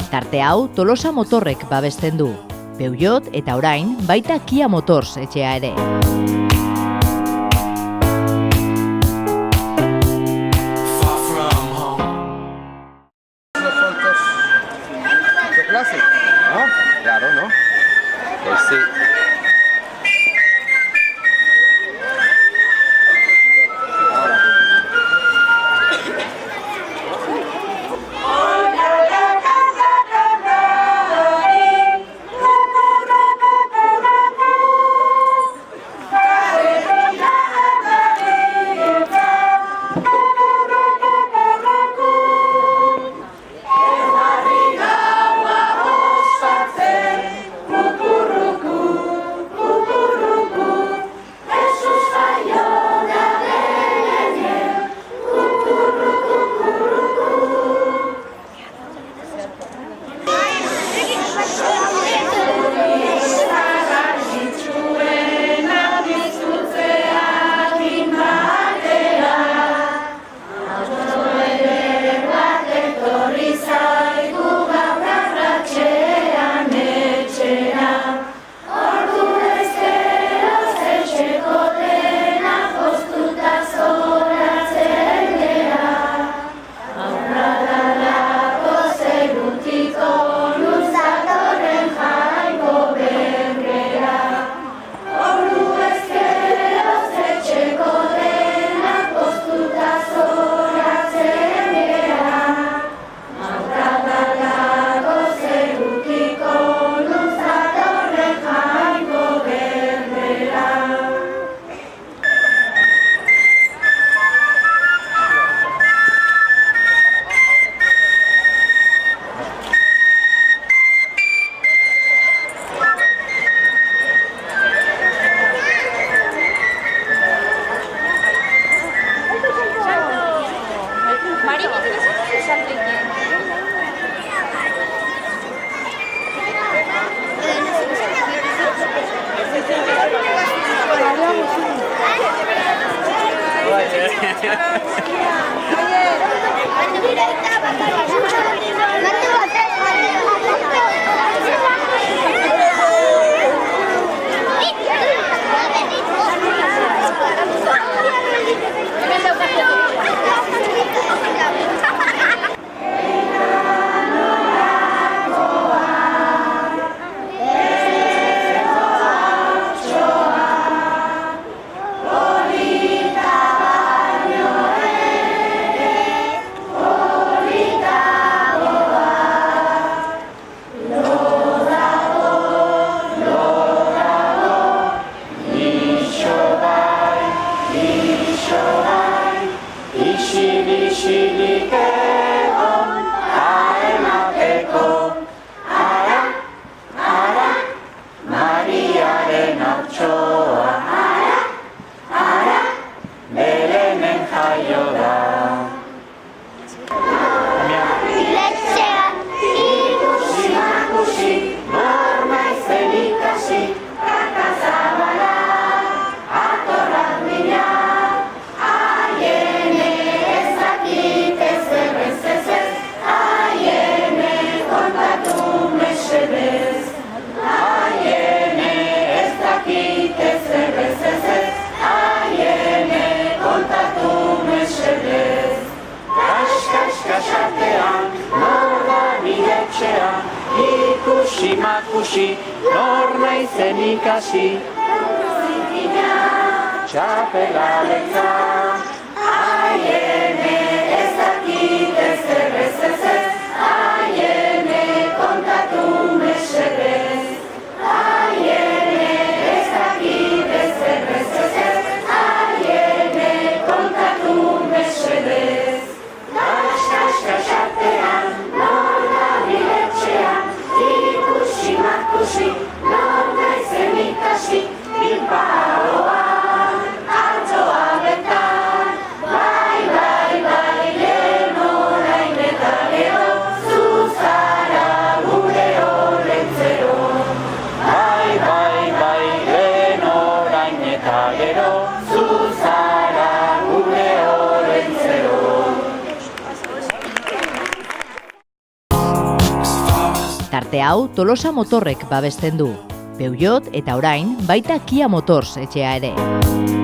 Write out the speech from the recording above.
Tarte hau Tolosa Motorrek babesten du. Peugeot eta orain baita Kia Motors etxea ere. Classic, ¿no? Claro, ¿no? Pues sí. Ikusi, nor naizen ikasi, txapela lekza, aiene ez dakit ezer ez ez ez, aiene kontatu mesedez, aiene ez dakit ezer ez ez ez, aiene kontatu mesedez, kaskaskasatean, nola biletxean, ikusi, nor naizen ikasi, bilbaoan, atzoa bertan, bai, bai. Tarte hau Tolosa Motorrek babesten du. Peugeot eta orain baita Kia Motors etxea ere.